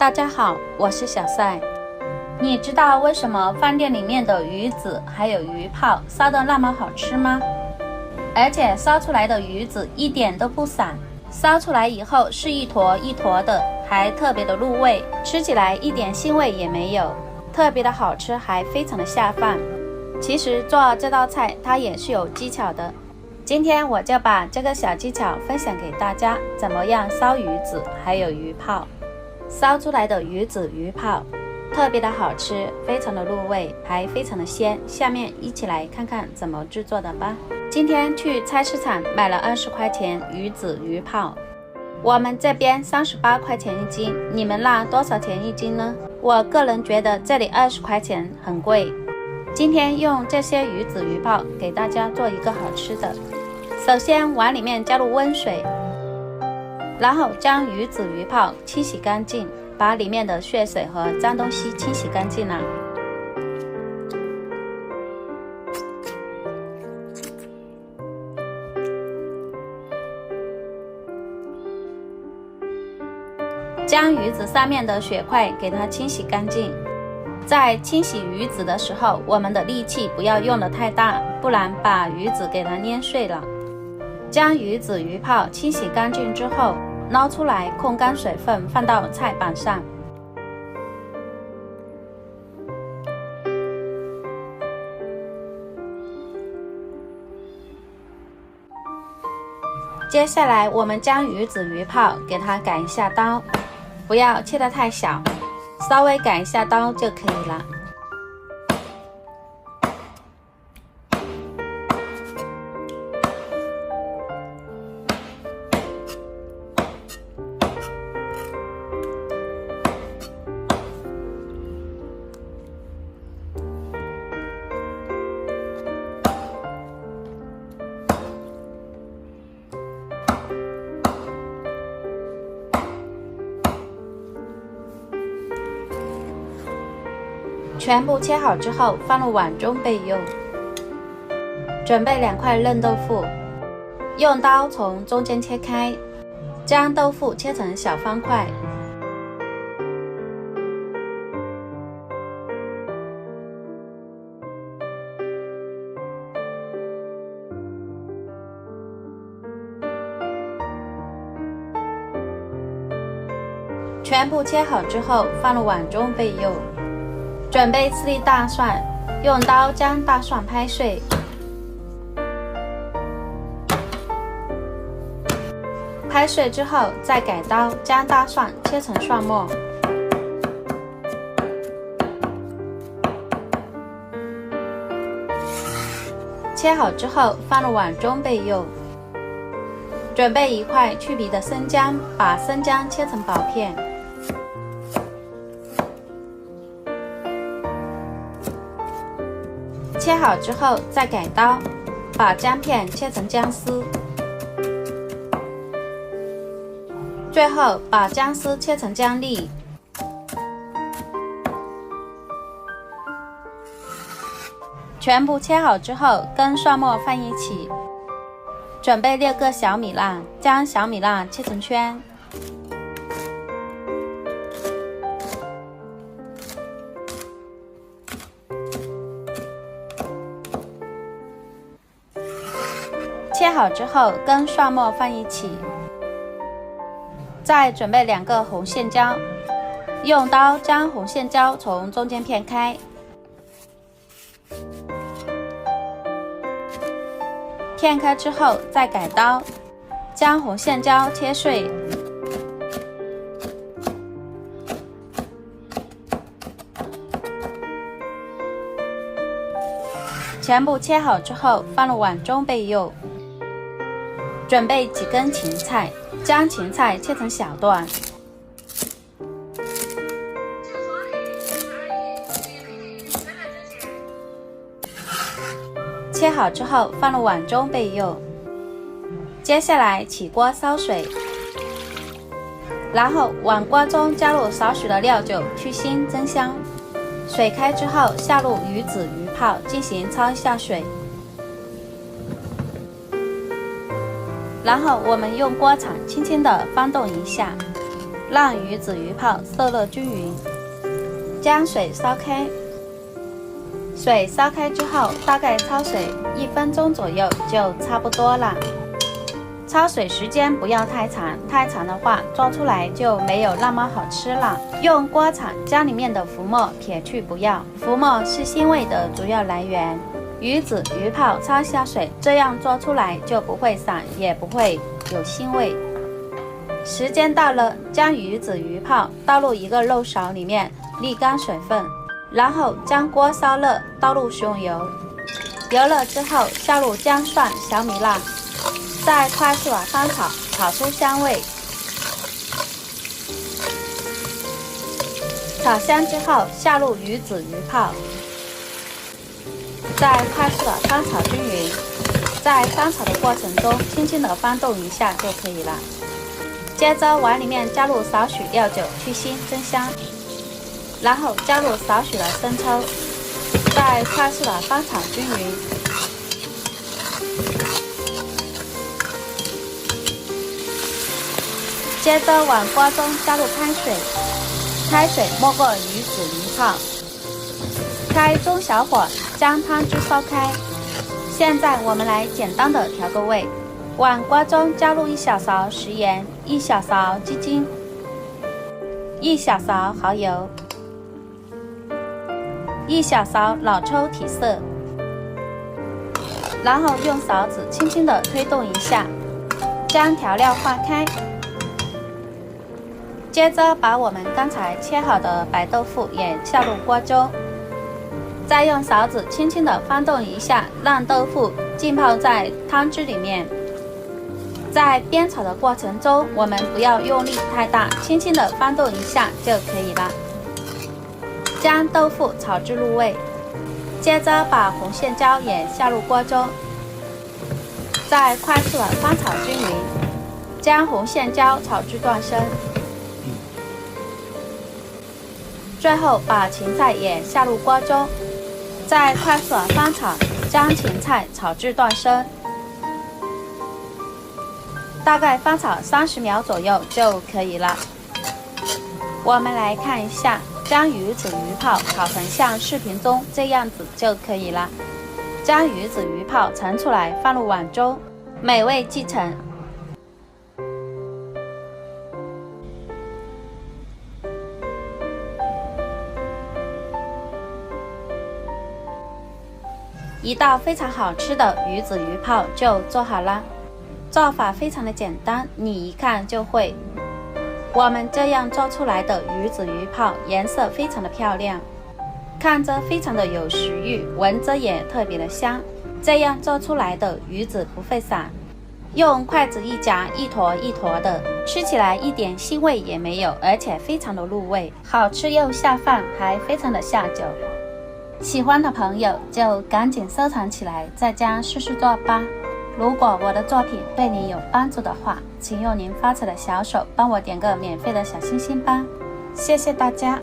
大家好，我是小赛。你知道为什么饭店里面的鱼子还有鱼泡烧得那么好吃吗？而且烧出来的鱼子一点都不散，烧出来以后是一坨一坨的，还特别的入味，吃起来一点腥味也没有，特别的好吃，还非常的下饭。其实做这道菜它也是有技巧的，今天我就把这个小技巧分享给大家，怎么样烧鱼子还有鱼泡。烧出来的鱼子鱼泡特别的好吃，非常的入味，还非常的鲜。下面一起来看看怎么制作的吧。今天去菜市场买了20块钱鱼子鱼泡，我们这边38块钱一斤，你们那多少钱一斤呢？我个人觉得这里20块钱很贵。今天用这些鱼子鱼泡给大家做一个好吃的。首先碗里面加入温水，然后将鱼子鱼泡清洗干净，把里面的血水和脏东西清洗干净了。将鱼子上面的血块给它清洗干净。在清洗鱼子的时候，我们的力气不要用得太大，不然把鱼子给它捏碎了。将鱼子鱼泡清洗干净之后，捞出来控干水分，放到菜板上。接下来我们将鱼子鱼泡给它改一下刀，不要切得太小，稍微改一下刀就可以了。全部切好之后放入碗中备用。准备2块嫩豆腐，用刀从中间切开，将豆腐切成小方块。全部切好之后放入碗中备用。准备4粒大蒜，用刀将大蒜拍碎，拍碎之后再改刀将大蒜切成蒜末。切好之后放入碗中备用。准备1块去皮的生姜，把生姜切成薄片。切好之后再改刀，把姜片切成姜丝，最后把姜丝切成姜粒。全部切好之后跟蒜末放一起。准备6个小米辣，将小米辣切成圈。切好之后跟蒜末放一起。再准备2个红线椒，用刀将红线椒从中间片开，片开之后再改刀将红线椒切碎。全部切好之后放入碗中备用。准备几根芹菜，将芹菜切成小段。切好之后放入碗中备用。接下来起锅烧水，然后往锅中加入少许的料酒去腥增香。水开之后下入鱼子鱼泡进行焯一下水。然后我们用锅铲轻轻地翻动一下，让鱼子鱼泡受热均匀。将水烧开，水烧开之后，大概焯水1分钟左右就差不多了。焯水时间不要太长，太长的话做出来就没有那么好吃了。用锅铲将里面的浮沫撇去不要，浮沫是腥味的主要来源。鱼子鱼泡焯下水，这样做出来就不会散，也不会有腥味。时间到了，将鱼子鱼泡倒入一个漏勺里面，沥干水分，然后将锅烧热，倒入食用油，油热之后下入姜蒜、小米辣，再快速翻炒，炒出香味。炒香之后下入鱼子鱼泡，再快速翻炒均匀。在翻炒的过程中，轻轻的翻动一下就可以了。接着碗里面加入少许料酒去腥增香，然后加入少许的生抽，再快速的翻炒均匀。接着往锅中加入开水，开水没过鱼子鱼泡，开中小火将汤汁烧开。现在我们来简单的调个味，往锅中加入1小勺食盐、1小勺鸡精、1小勺蚝油、1小勺老抽提色，然后用勺子轻轻的推动一下，将调料化开。接着把我们刚才切好的白豆腐也下入锅中，再用勺子轻轻的翻动一下，让豆腐浸泡在汤汁里面。在煸炒的过程中，我们不要用力太大，轻轻的翻动一下就可以了。将豆腐炒至入味，接着把红线椒也下入锅中，再快速的翻炒均匀，将红线椒炒至断生。最后把芹菜也下入锅中，再快速的翻炒，将芹菜炒至断生。大概翻炒30秒左右就可以了。我们来看一下，将鱼子鱼泡炒成像视频中这样子就可以了。将鱼子鱼泡盛出来放入碗中，美味继承。一道非常好吃的鱼子鱼泡就做好了，做法非常的简单，你一看就会。我们这样做出来的鱼子鱼泡颜色非常的漂亮，看着非常的有食欲，闻着也特别的香。这样做出来的鱼子不会散，用筷子一夹，一坨一坨的，吃起来一点腥味也没有，而且非常的入味，好吃又下饭，还非常的下酒。喜欢的朋友就赶紧收藏起来，在家试试做吧。如果我的作品对你有帮助的话，请用您发财的小手帮我点个免费的小心心吧，谢谢大家。